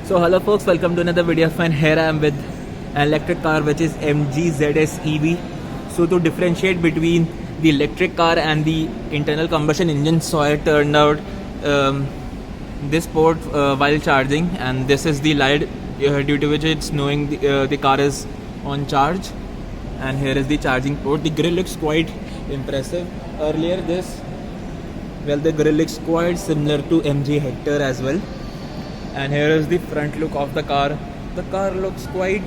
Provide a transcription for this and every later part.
So hello folks, welcome to another video of mine. Here I am with an electric car which is MG ZS EV. So to differentiate between the electric car and the internal combustion engine, so I turned out this port while charging, and this is the light due to which it's knowing the car is on charge. And here is the charging port. The grill looks quite impressive. Earlier the grill looks quite similar to MG Hector as well. And here is the front look of the car. The car looks quite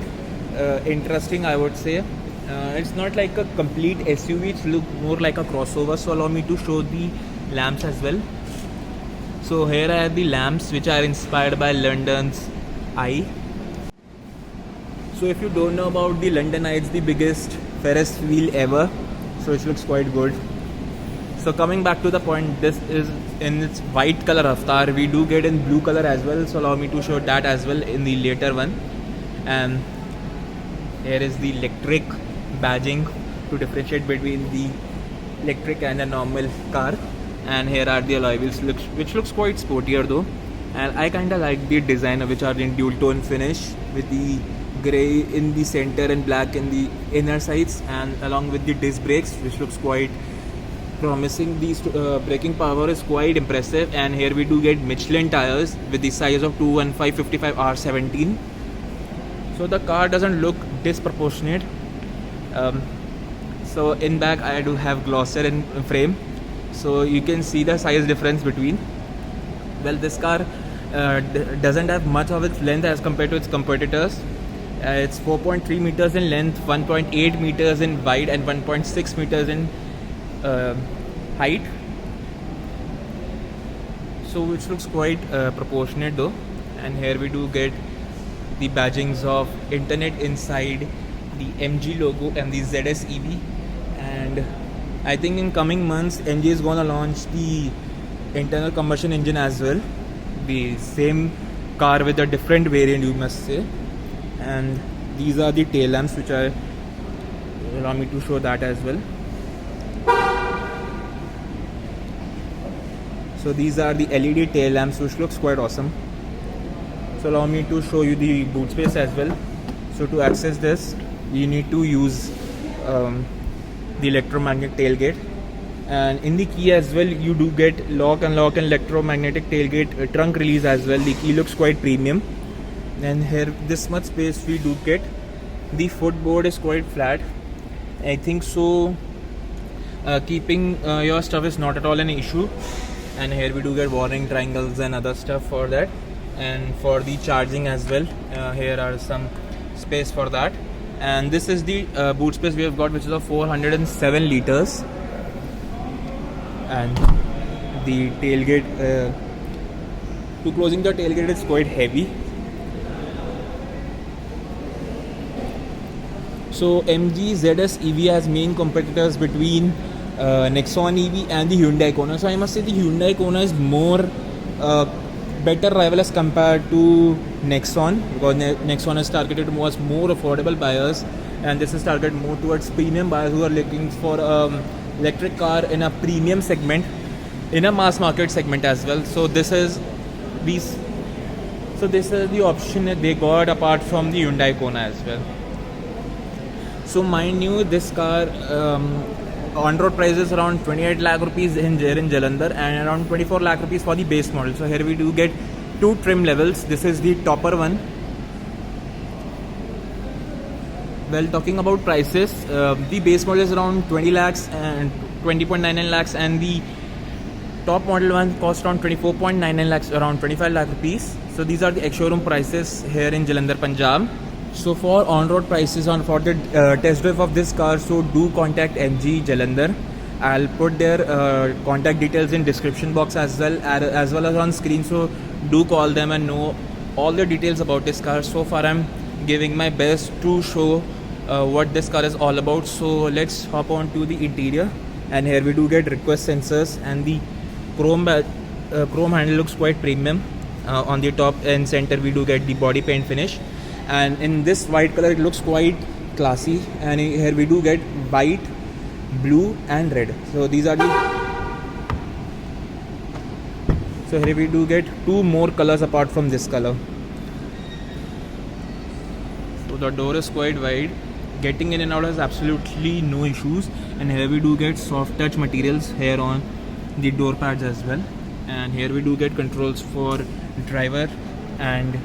interesting, I would say. It's not like a complete SUV, it looks more like a crossover. So allow me to show the lamps as well. So here are the lamps which are inspired by London's Eye. So if you don't know about the London Eye, it's the biggest Ferris wheel ever. So it looks quite good. So coming back to the point, this is in its white color avatar. We do get in blue color as well, so allow me to show that as well in the later one. And here is the electric badging to differentiate between the electric and a normal car. And here are the alloy wheels, which looks quite sportier though. And I kinda like the design, which are in dual tone finish with the grey in the center and black in the inner sides, and along with the disc brakes, which looks quite promising. These braking power is quite impressive. And here we do get Michelin tires with the size of 215/55 R17. So the car doesn't look disproportionate. So in back I do have Glosser in frame, so you can see the size difference between. Well, this car doesn't have much of its length as compared to its competitors. It's 4.3 meters in length, 1.8 meters in wide, and 1.6 meters in height. So which looks quite proportionate though. And here we do get the badgings of internet inside, the MG logo, and the ZS EV. And I think in coming months MG is gonna launch the internal combustion engine as well, the same car with a different variant, you must say. And these are the tail lamps, which are, allow me to show that as well. So these are the LED tail lamps, which looks quite awesome. So allow me to show you the boot space as well. So to access this, you need to use the electromagnetic tailgate, and in the key as well you do get lock, unlock, and electromagnetic tailgate trunk release as well. The key looks quite premium. And here this much space we do get. The footboard is quite flat, I think so. Keeping your stuff is not at all an issue. And here we do get warning triangles and other stuff for that. And for the charging as well, here are some space for that. And this is the boot space we have got, which is of 407 liters. And the tailgate, to closing the tailgate, is quite heavy. So MG ZS EV has main competitors between Nexon EV and the Hyundai Kona. So I must say the Hyundai Kona is more better rival as compared to Nexon, because Nexon is targeted towards more affordable buyers, and this is targeted more towards premium buyers who are looking for electric car in a premium segment, in a mass market segment as well. So this is the option that they got apart from the Hyundai Kona as well. So mind you, this car on-road price is around 28 lakh rupees in Jalandhar, and around 24 lakh rupees for the base model. So here we do get two trim levels. This is the topper one. Well, talking about prices, the base model is around 20 lakhs and 20.99 lakhs, and the top model one costs around 24.99 lakhs, around 25 lakh rupees. So these are the ex-showroom prices here in Jalandhar, Punjab. So for on-road prices for the test drive of this car, so do contact MG Jalandhar. I'll put their contact details in description box as well as on screen. So do call them and know all the details about this car. So far I'm giving my best to show what this car is all about. So let's hop on to the interior. And here we do get request sensors, and the chrome handle looks quite premium. On the top and center we do get the body paint finish. And in this white color it looks quite classy. And here we do get white, blue, and red. So these are the So here we do get two more colors apart from this color. So the door is quite wide. Getting in and out has absolutely no issues. And here we do get soft touch materials here on the door pads as well. And here we do get controls for driver and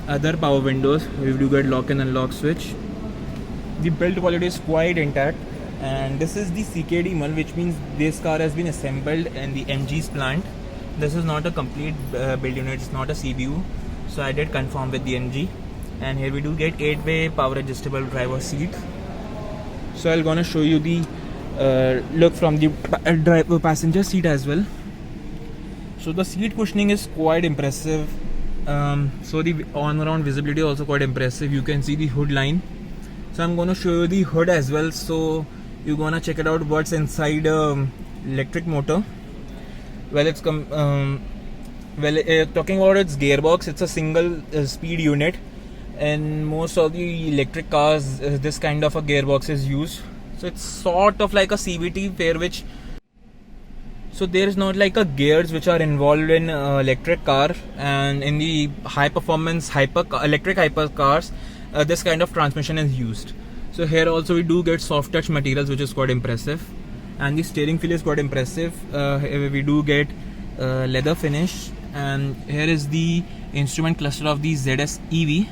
other power windows. We do get lock and unlock switch. The build quality is quite intact, and this is the CKD1, which means this car has been assembled in the MG's plant. This is not a complete build unit, it's not a CBU, so I did confirm with the MG. And here we do get 8-way power adjustable driver seat. So I'm gonna show you the look from the driver passenger seat as well. So the seat cushioning is quite impressive. So the on-around visibility is also quite impressive. You can see the hood line. So I'm gonna show you the hood as well. So you're gonna check it out what's inside electric motor. Well, it's talking about its gearbox. It's a single speed unit. In most of the electric cars, this kind of a gearbox is used. So it's sort of like a CVT pair, which so there is not like a gears which are involved in electric car, and in the high performance electric hypercars, this kind of transmission is used. So here also we do get soft touch materials, which is quite impressive, and the steering feel is quite impressive. We do get leather finish, and here is the instrument cluster of the ZS EV.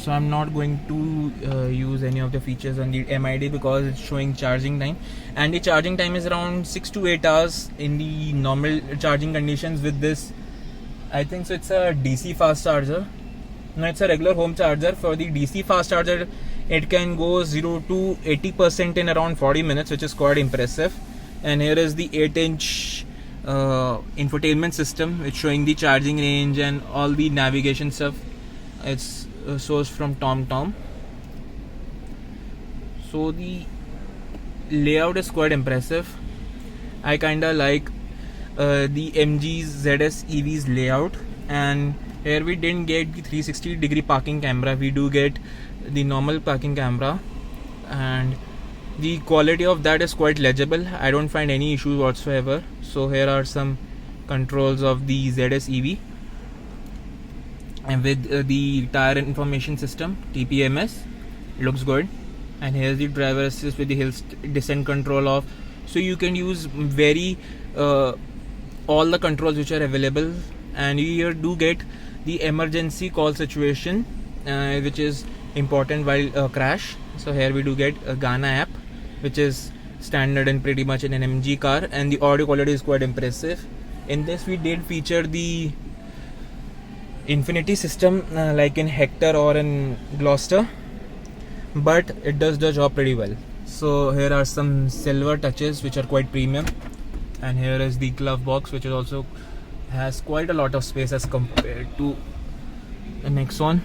So I'm not going to use any of the features on the MID because it's showing charging time, and the charging time is around 6 to 8 hours in the normal charging conditions with this. I think so it's a DC fast charger. No, it's a regular home charger. For the DC fast charger, it can go 0 to 80% in around 40 minutes, which is quite impressive. And here is the 8-inch infotainment system, which showing the charging range and all the navigation stuff. It's sourced from TomTom. So the layout is quite impressive. I kinda like the MG's ZS EV's layout, and here we didn't get the 360-degree parking camera. We do get the normal parking camera, and the quality of that is quite legible. I don't find any issues whatsoever. So here are some controls of the ZS EV, and with the tire information system TPMS, looks good. And here's the driver assist with the hill descent control off. So you can use very all the controls which are available. And you here do get the emergency call situation, which is important while crash. So here we do get a Gaana app, which is standard and pretty much in an MG car, and the audio quality is quite impressive. In this we did feature the Infinity system like in Hector or in Gloucester, but it does the job pretty well. So here are some silver touches which are quite premium, and here is the glove box, which is also has quite a lot of space as compared to the next one.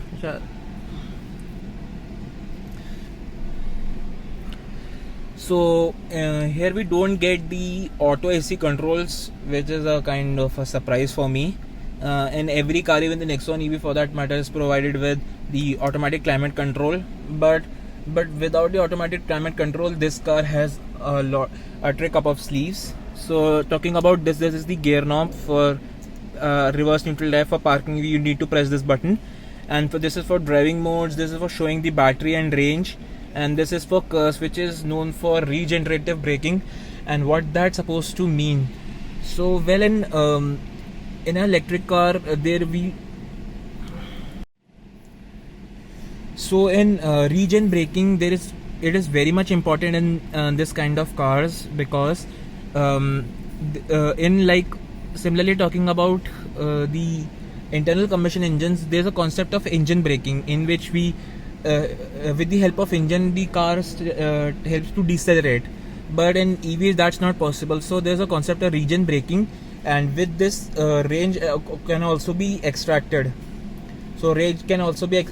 So here we don't get the auto AC controls, which is a kind of a surprise for me. And every car, even the Nexon EV for that matter, is provided with the automatic climate control, but without the automatic climate control, this car has a trick up of sleeves. So talking about this is the gear knob for reverse neutral drive. For parking, you need to press this button, and this is for driving modes. This is for showing the battery and range, and this is for KERS, which is known for regenerative braking, and what that's supposed to mean. So well, in an electric car, so in regen braking, it is very much important in this kind of cars, because in like similarly talking about the internal combustion engines, there's a concept of engine braking, in which we with the help of engine, the car helps to decelerate, but in EVs that's not possible. So there's a concept of regen braking, and with this range can also be extracted. So range can also be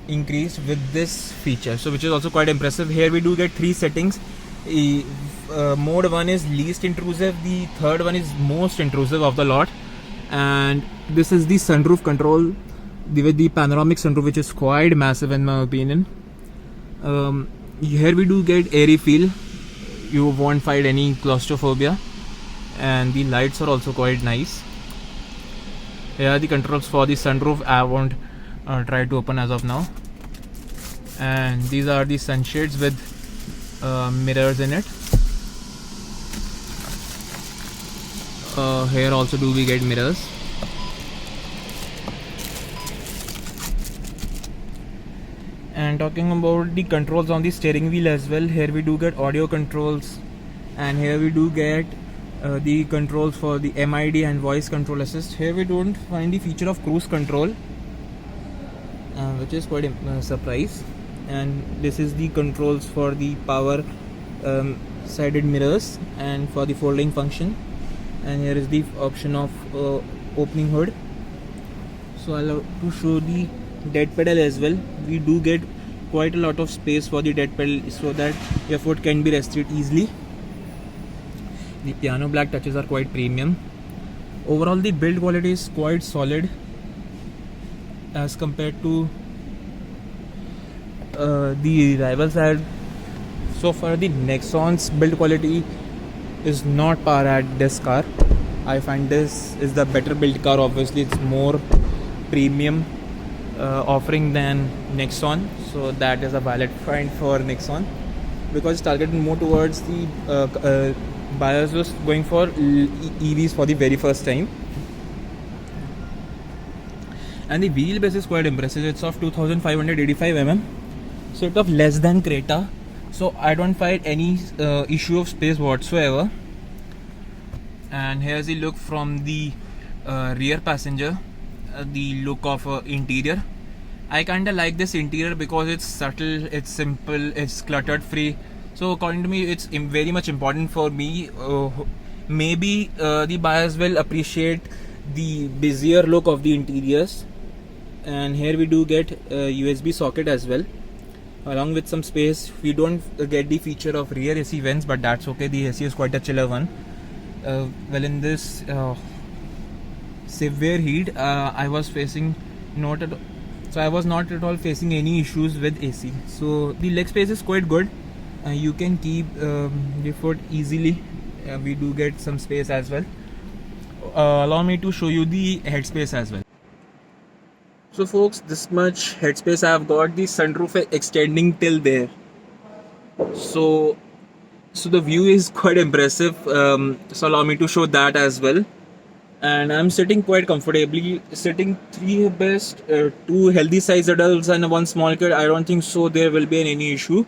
increased with this feature, so which is also quite impressive. Here we do get 3 settings. Mode 1 is least intrusive, the third one is most intrusive of the lot, and this is the sunroof control with the panoramic sunroof, which is quite massive in my opinion. Here we do get airy feel. You won't find any claustrophobia, and the lights are also quite nice. Here are the controls for the sunroof. I won't try to open as of now. And these are the sunshades with mirrors in it. Here also do we get mirrors. And talking about the controls on the steering wheel as well, here we do get audio controls, and here we do get the controls for the MID and voice control assist. Here we don't find the feature of cruise control, which is quite a surprise. And this is the controls for the power sided mirrors and for the folding function. And here is the option of opening hood. So I'll have to show the dead pedal as well. We do get quite a lot of space for the dead pedal so that your foot can be rested easily. The piano black touches are quite premium. Overall the build quality is quite solid as compared to the rival side. So far the Nexon's build quality is not par at this car. I find this is the better built car. Obviously it's more premium offering than Nexon, so that is a valid find for Nexon, because it's targeted more towards the buyers who's going for EVs for the very first time. And the wheelbase is quite impressive. It's of 2585 mm, so it's of less than Creta, so I don't find any issue of space whatsoever. And here's the look from the rear passenger, the look of interior. I kinda like this interior because it's subtle, it's simple, it's cluttered free. So according to me, it's very much important for me. Maybe the buyers will appreciate the busier look of the interiors. And here we do get a USB socket as well, along with some space. We don't get the feature of rear AC vents, but that's okay. The AC is quite a chiller one. Well, in this severe heat, I was not at all facing any issues with AC. So the leg space is quite good. You can keep your foot easily. We do get some space as well. Allow me to show you the headspace as well. So folks, this much headspace I have got. The sunroof extending till there. So the view is quite impressive. So allow me to show that as well. And I'm sitting quite comfortably, sitting three best, two healthy sized adults and one small kid. I don't think so there will be any issue.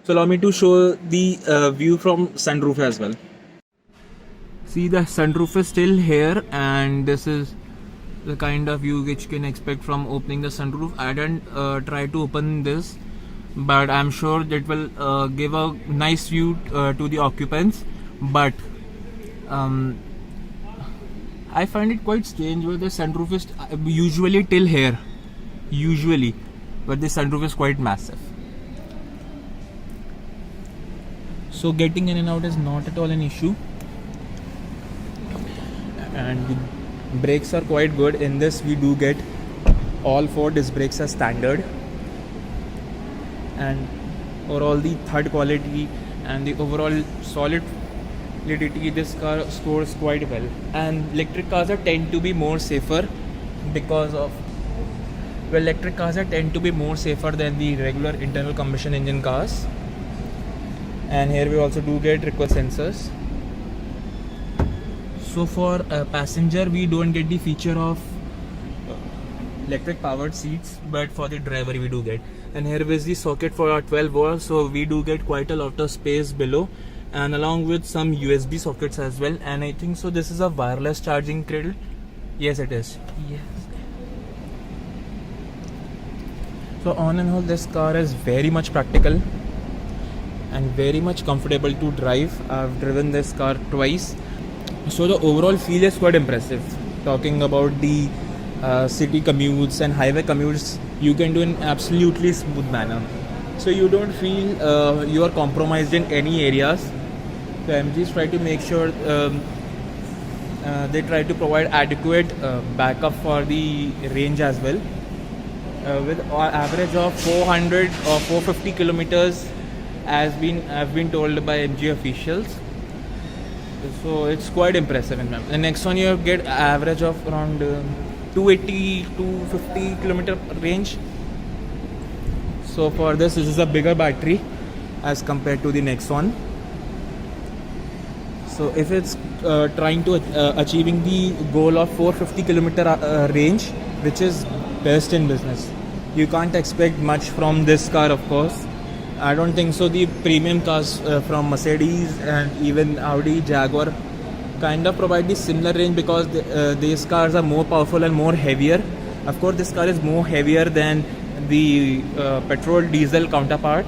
So allow me to show the view from sunroof as well. See, the sunroof is still here, and this is the kind of view which you can expect from opening the sunroof. I didn't try to open this, but I'm sure that will give a nice view to the occupants. But I find it quite strange where the sunroof is usually till here, but the sunroof is quite massive. So getting in and out is not at all an issue. And the brakes are quite good. In this we do get all 4 disc brakes as standard. And overall the third quality and the overall solidity, this car scores quite well. And electric cars tend to be more safer because of, well, electric cars tend to be more safer than the regular internal combustion engine cars. And here we also do get request sensors. So for a passenger we don't get the feature of electric powered seats, but for the driver we do get. And here is the socket for our 12 volts, so we do get quite a lot of space below, and along with some USB sockets as well. And I think so this is a wireless charging cradle. Yes, it is. Yes. So on and on, this car is very much practical and very much comfortable to drive. I've driven this car twice, so the overall feel is quite impressive. Talking about the city commutes and highway commutes, you can do in absolutely smooth manner, so you don't feel you are compromised in any areas. So MGs try to make sure they try to provide adequate backup for the range as well, with an average of 400 or 450 kilometers have been told by MG officials. So it's quite impressive. In the next one you get average of around 280 to 50 kilometer range. So for this is a bigger battery as compared to the next one. So if it's trying to achieving the goal of 450 kilometer range, which is best in business, you can't expect much from this car, of course. I don't think so. The premium cars from Mercedes and even Audi, Jaguar kind of provide the similar range, because these cars are more powerful and more heavier. Of course, this car is more heavier than the petrol diesel counterpart,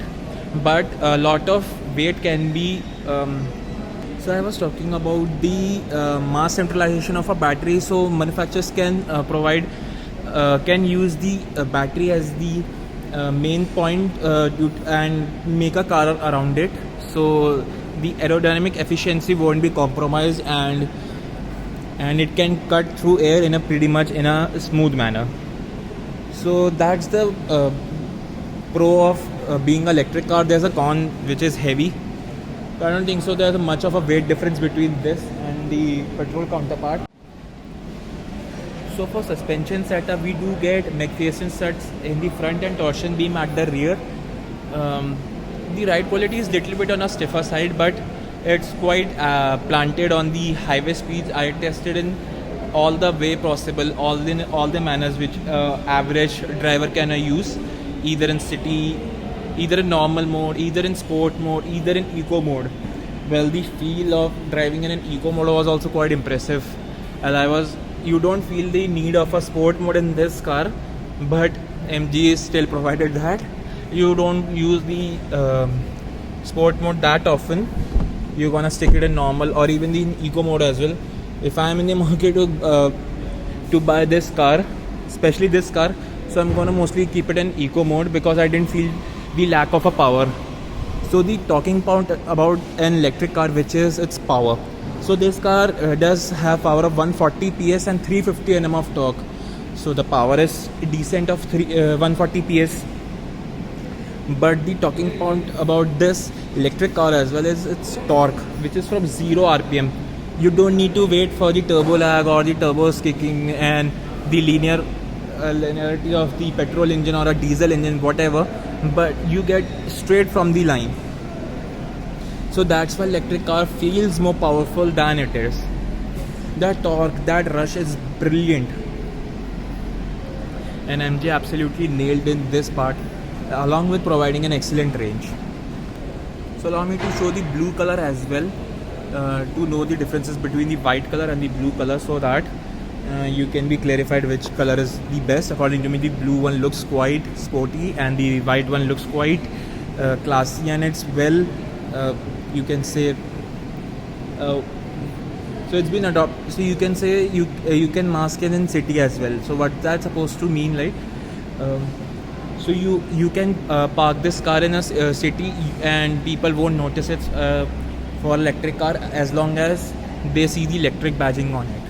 but a lot of weight can be so I was talking about the mass centralization of a battery. So manufacturers can can use the battery as the main point and make a car around it, so the aerodynamic efficiency won't be compromised, and it can cut through air in a pretty much in a smooth manner. So that's the pro of being an electric car. There's a con, which is heavy. I don't think so there's much of a weight difference between this and the petrol counterpart. So for suspension setup, we do get McPherson sets in the front and torsion beam at the rear. The ride quality is little bit on a stiffer side, but it's quite planted on the highway speeds. I tested in all the way possible, all the manners which average driver can use, either in city, either in normal mode, either in sport mode, either in eco mode. Well, the feel of driving in an eco mode was also quite impressive. You don't feel the need of a sport mode in this car, but MG still provided that. You don't use the sport mode that often. You're gonna stick it in normal or even the eco mode as well. If I am in the market to buy this car, especially this car, so I'm gonna mostly keep it in eco mode, because I didn't feel the lack of a power. So the talking point about an electric car, which is its power. So this car does have power of 140 PS and 350 Nm of torque. So the power is decent of 140 PS. But the talking point about this electric car as well is its torque, which is from 0 RPM. You don't need to wait for the turbo lag or the turbos kicking and the linearity of the petrol engine or a diesel engine, whatever, but you get straight from the line. So that's why electric car feels more powerful than it is. That torque, that rush is brilliant, and MG absolutely nailed in this part, along with providing an excellent range. So allow me to show the blue color as well, to know the differences between the white color and the blue color, so that you can be clarified which color is the best. According to me, the blue one looks quite sporty and the white one looks quite classy, and it's well, you can say, so it's been adopted. So you can say you can mask it in city as well. So what that's supposed to mean, like, so you can park this car in a city and people won't notice it for electric car, as long as they see the electric badging on it.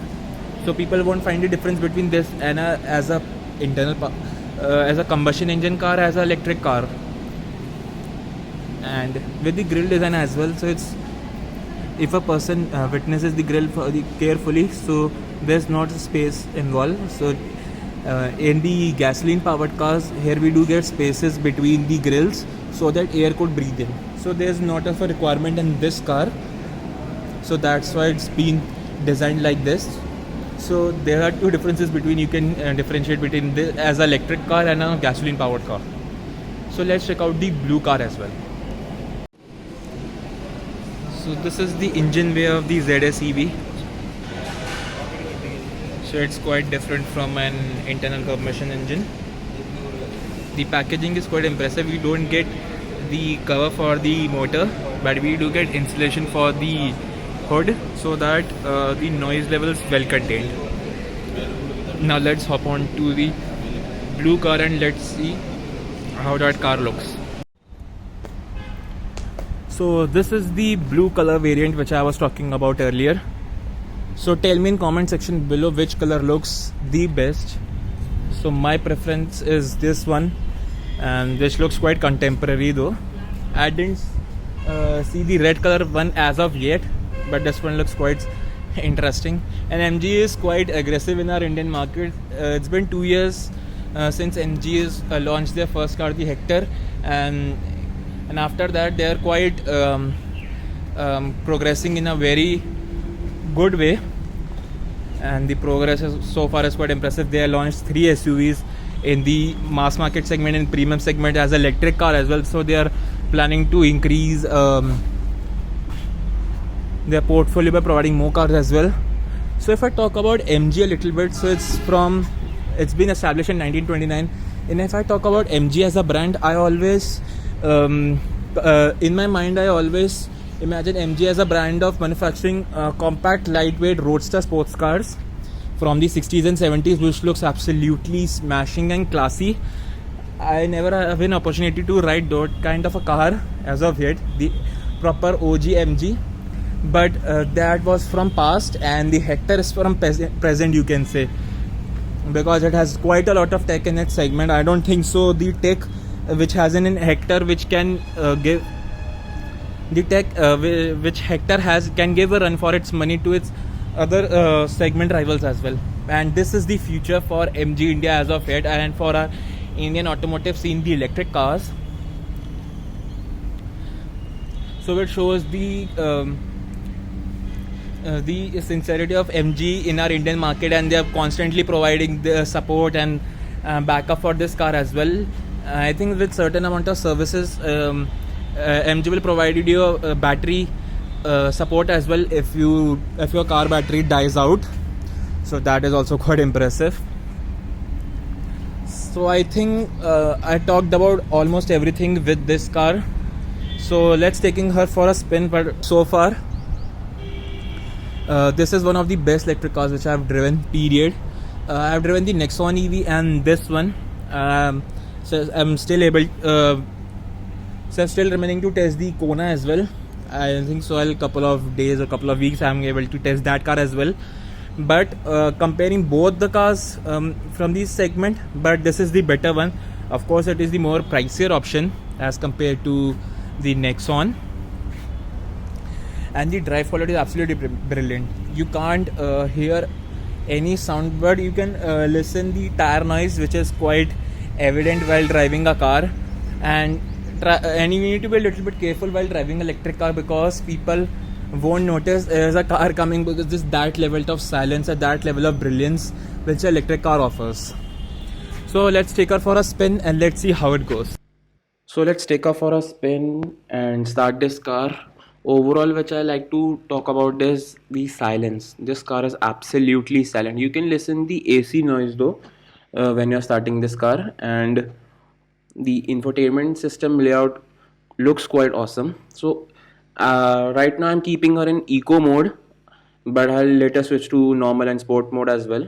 So people won't find the difference between this and as a combustion engine car, as an electric car. And with the grille design as well, so it's, if a person witnesses the grille carefully, so there's not space involved. So in the gasoline powered cars, here we do get spaces between the grills so that air could breathe in. So there's not of a requirement in this car, so that's why it's been designed like this. So there are two differences between, you can differentiate between this as an electric car and a gasoline powered car. So let's check out the blue car as well. So this is the engine bay of the ZS EV. So it's quite different from an internal combustion engine. The packaging is quite impressive. We don't get the cover for the motor, but we do get insulation for the hood, so that the noise level is well contained. Now let's hop on to the blue car and let's see how that car looks. So this is the blue color variant which I was talking about earlier. So tell me in comment section below which color looks the best. So my preference is this one, and this looks quite contemporary though. I didn't see the red color one as of yet, but this one looks quite interesting. And MG is quite aggressive in our Indian market. It's been 2 years since MG has launched their first car, the Hector, and after that they are quite progressing in a very good way. And the progress so far is quite impressive. They have launched 3 SUVs in the mass market segment and premium segment as electric car as well. So they are planning to increase their portfolio by providing more cars as well. So if I talk about MG a little bit, so it's been established in 1929. And if I talk about MG as a brand, I always in my mind I always imagine MG as a brand of manufacturing compact, lightweight roadster sports cars from the 60s and 70s, which looks absolutely smashing and classy. I never have an opportunity to ride that kind of a car as of yet, the proper OG MG, but that was from past, and the Hector is from present, you can say, because it has quite a lot of tech in its segment. I don't think so the tech which has in Hector which can give the tech which Hector has can give a run for its money to its other segment rivals as well. And this is the future for MG India as of yet, and for our Indian automotive scene, the electric cars. So it shows the sincerity of MG in our Indian market, and they are constantly providing the support and backup for this car as well. I think with certain amount of services, MG will provide you a battery support as well if your car battery dies out. So that is also quite impressive. So I think I talked about almost everything with this car. So let's taking her for a spin. But so far, this is one of the best electric cars which I have driven. Period. I have driven the Nexon EV and this one. So I'm still able. So I'm still remaining to test the Kona as well. I think so. I'll couple of days or couple of weeks I'm able to test that car as well. But comparing both the cars from this segment, but this is the better one. Of course, it is the more pricier option as compared to the Nexon. And the drive quality is absolutely brilliant. You can't hear any sound, but you can listen the tire noise, which is quite evident while driving a car. And you need to be a little bit careful while driving an electric car, because people won't notice there's a car coming, because there's that level of silence and that level of brilliance which an electric car offers. So let's take her for a spin and let's see how it goes. So let's take her for a spin and start this car. Overall, which I like to talk about is the silence. This car is absolutely silent. You can listen the AC noise though when you're starting this car, and the infotainment system layout looks quite awesome. So right now I'm keeping her in eco mode, but I'll later switch to normal and sport mode as well.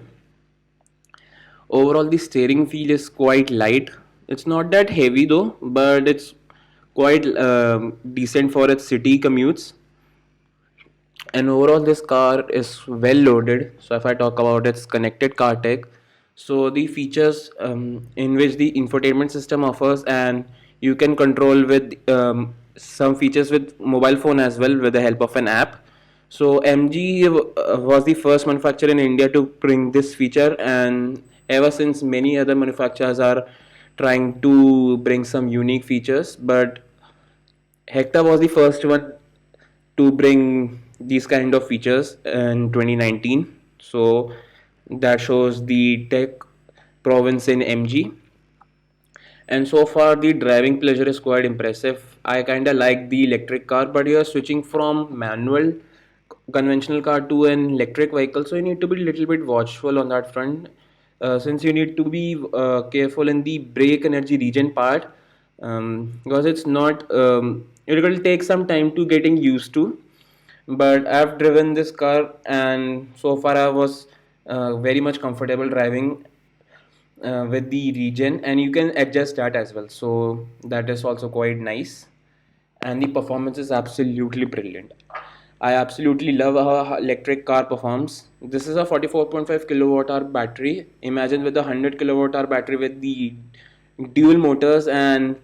Overall, the steering feel is quite light. It's not that heavy though, but it's quite decent for its city commutes. And overall, this car is well loaded. So if I talk about its connected car tech, so the features in which the infotainment system offers, and you can control with some features with mobile phone as well with the help of an app. So MG was the first manufacturer in India to bring this feature, and ever since many other manufacturers are trying to bring some unique features, but Hector was the first one to bring these kind of features in 2019. So that shows the tech province in MG. And so far the driving pleasure is quite impressive. I kinda like the electric car, but you are switching from manual conventional car to an electric vehicle, so you need to be a little bit watchful on that front, since you need to be careful in the brake energy regen part, because it's not it will take some time to getting used to. But I've driven this car, and so far I was very much comfortable driving with the regen, and you can adjust that as well, so that is also quite nice. And the performance is absolutely brilliant. I absolutely love how electric car performs. This is a 44.5 kilowatt hour battery. Imagine with a 100 kilowatt hour battery with the dual motors and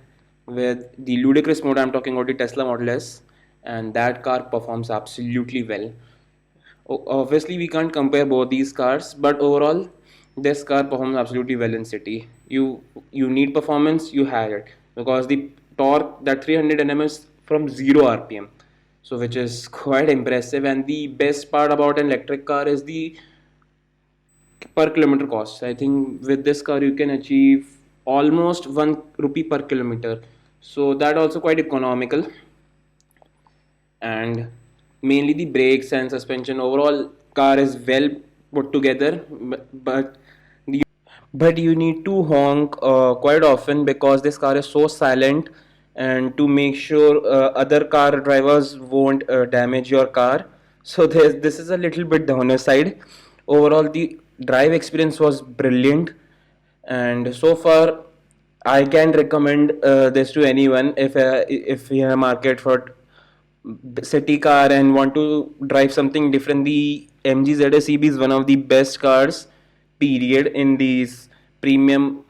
with the ludicrous mode. I'm talking about the Tesla Model S, and that car performs absolutely well. Obviously we can't compare both these cars, but overall this car performs absolutely well in city. You need performance, you have it, because the torque, that 300 Nm is from 0 rpm, so which is quite impressive. And the best part about an electric car is the per kilometer cost. I think with this car you can achieve almost 1 rupee per kilometer, so that also quite economical. And mainly the brakes and suspension, overall car is well put together, but but you need to honk quite often because this car is so silent, and to make sure other car drivers won't damage your car. So this is a little bit downer side. Overall the drive experience was brilliant, and so far I can recommend this to anyone if you have a market for city car and want to drive something different. The MG ZS EB is one of the best cars, period, in these premium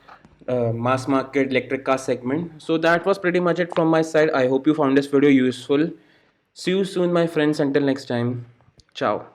mass market electric car segment. So that was pretty much it from my side. I hope you found this video useful. See you soon, my friends. Until next time, ciao.